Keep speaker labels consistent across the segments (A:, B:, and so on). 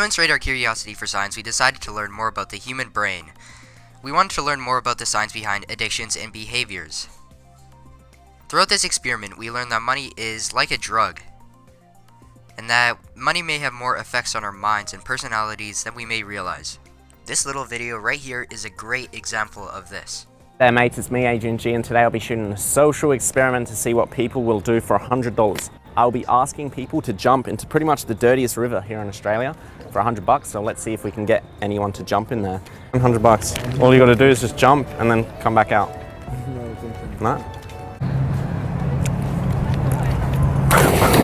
A: demonstrate our curiosity for science, we decided to learn more about the human brain. We wanted to learn more about the science behind addictions and behaviors. Throughout this experiment, we learned that money is like a drug, and that money may have more effects on our minds and personalities than we may realize. This little video right here is a great example of this.
B: Hey mates, it's me, Adrian G, and today I'll be shooting a social experiment to see what people will do for $100. I'll be asking people to jump into pretty much the dirtiest river here in Australia for $100, so let's see if we can get anyone to jump in there. $100. All you gotta do is just jump and then come back out. No?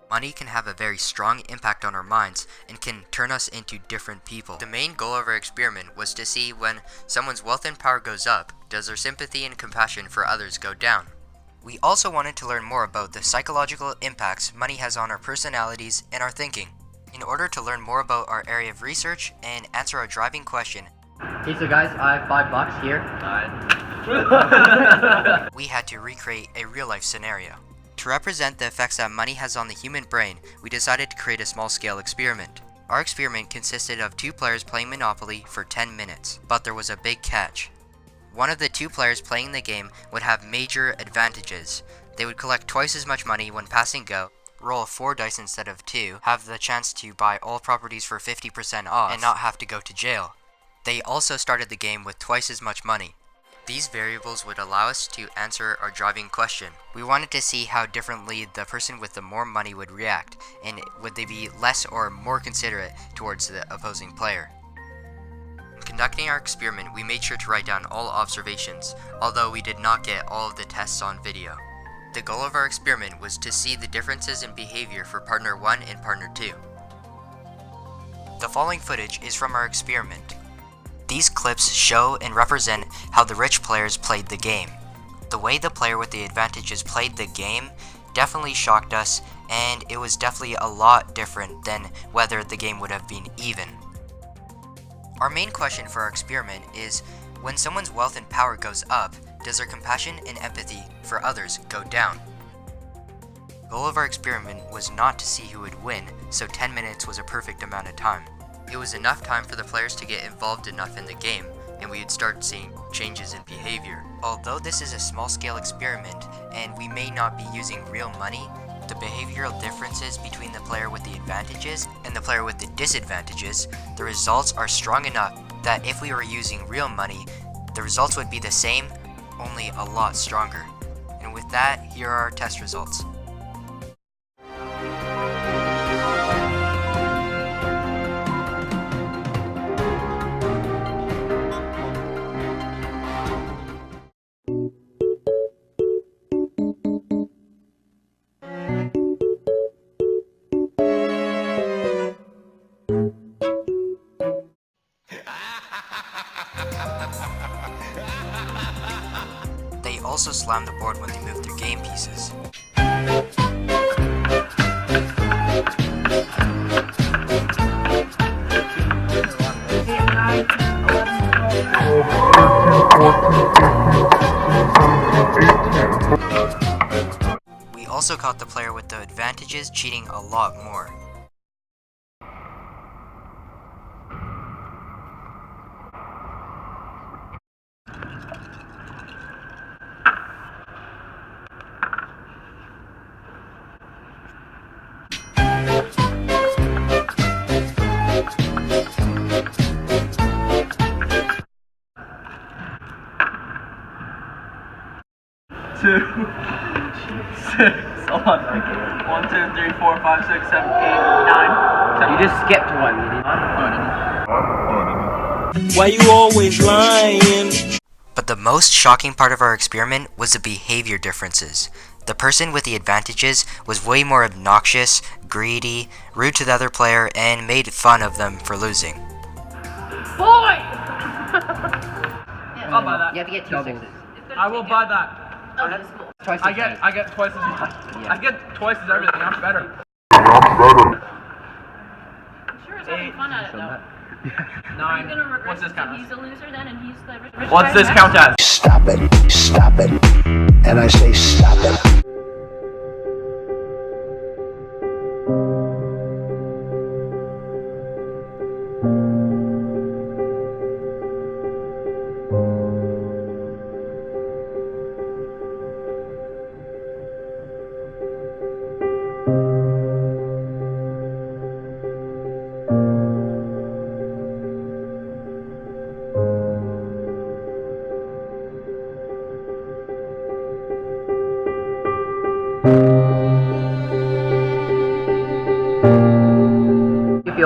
A: Money can have a very strong impact on our minds and can turn us into different people. The main goal of our experiment was to see when someone's wealth and power goes up, does their sympathy and compassion for others go down? We also wanted to learn more about the psychological impacts money has on our personalities and our thinking. In order to learn more about our area of research and answer our driving question,
C: hey, so guys, I have $5 here.
A: we had to recreate a real-life scenario. To represent the effects that money has on the human brain, we decided to create a small-scale experiment. Our experiment consisted of 2 players playing Monopoly for 10 minutes, but there was a big catch. One of the 2 players playing the game would have major advantages. They would collect twice as much money when passing go, roll 4 dice instead of 2, have the chance to buy all properties for 50% off, and not have to go to jail. They also started the game with twice as much money. These variables would allow us to answer our driving question. We wanted to see how differently the person with the more money would react, and would they be less or more considerate towards the opposing player. In conducting our experiment, we made sure to write down all observations, although we did not get all of the tests on video. The goal of our experiment was to see the differences in behavior for partner 1 and partner 2. The following footage is from our experiment. These clips show and represent how the rich players played the game. The way the player with the advantages played the game definitely shocked us, and it was definitely a lot different than whether the game would have been even. Our main question for our experiment is, when someone's wealth and power goes up, does their compassion and empathy for others go down? The goal of our experiment was not to see who would win, so 10 minutes was a perfect amount of time. It was enough time for the players to get involved enough in the game, and we would start seeing changes in behavior. Although this is a small-scale experiment, and we may not be using real money, the behavioral differences between the player with the advantages and the player with the disadvantages, the results are strong enough that if we were using real money, the results would be the same, only a lot stronger. And with that, here are our test results. They also slammed the board when they moved their game pieces. We also caught the player with the advantages cheating a lot more.
D: Two, 6, hold on. 1, 2, 3, 4, 5, 6, 7, 8, 9.
C: You just skipped one.
E: Why you always lying?
A: But the most shocking part of our experiment was the behavior differences. The person with the advantages was way more obnoxious, greedy, rude to the other player, and made fun of them for losing.
D: Boy! I'll buy that.
C: You have to get 2 6s.
D: I will buy that.
C: Twice
D: I get twice as much.
C: Yeah.
D: I get twice as everything. I'm better.
F: I'm
G: sure he's having fun at it though.
D: 9.
G: Gonna regret
D: What's this count
G: He's
D: as?
G: the loser then, and he's the rich
D: What's
G: guy
D: this
G: back?
D: count as?
F: Stop it. Stop it. And I say stop it.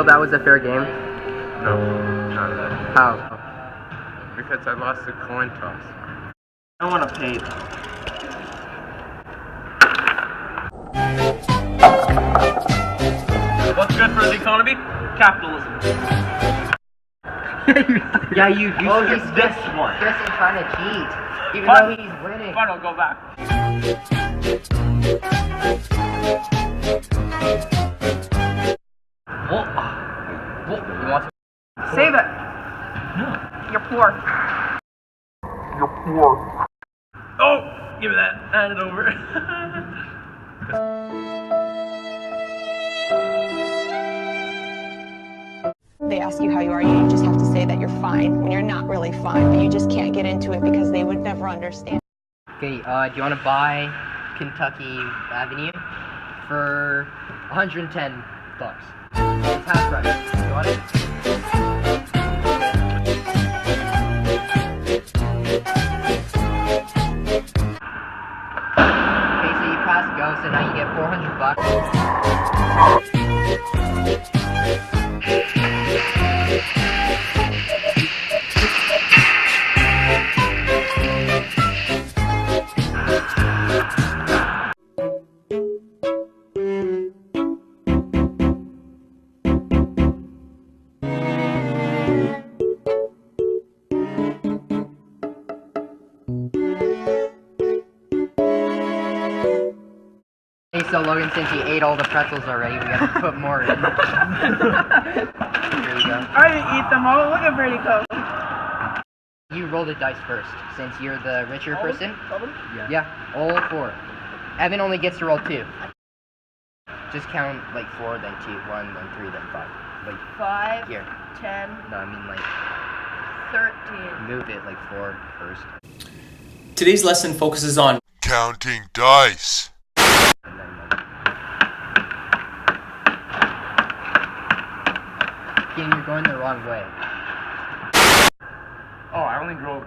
C: that was a fair game?
H: No, not that.
C: How?
H: Because I lost the coin toss.
D: I want to pay. What's good for the economy? Capitalism.
C: Yeah, you
D: Oh, he's this one.
C: Justin trying to cheat, even
D: Fine.
C: though he's winning.
D: Fine, I'll go back.
C: You want to?
I: Save it.
D: No.
I: You're poor.
D: Oh, give me that. Hand it over.
J: They ask you how you are, you just have to say that you're fine when you're not really fine, but you just can't get into it because they would never understand.
C: Okay, do you want to buy Kentucky Avenue for $110? It's half price. You want it? Okay, so you pass go, so now you get So Logan, since you ate all the pretzels already, we have to put more in. There you go.
I: I didn't eat them all. Look at Brady go.
C: You roll the dice first, since you're the richer person.
I: Yeah.
C: Yeah, all 4. Evan only gets to roll 2. Just count like 4, then 2, 1, then 3, then 5. Like
I: 5,
C: here.
I: 10,
C: No, I mean like
I: 13.
C: move it like 4 first.
E: Today's lesson focuses on
K: counting dice.
C: And then Keaton, you're going the wrong way.
D: Oh, I only drove.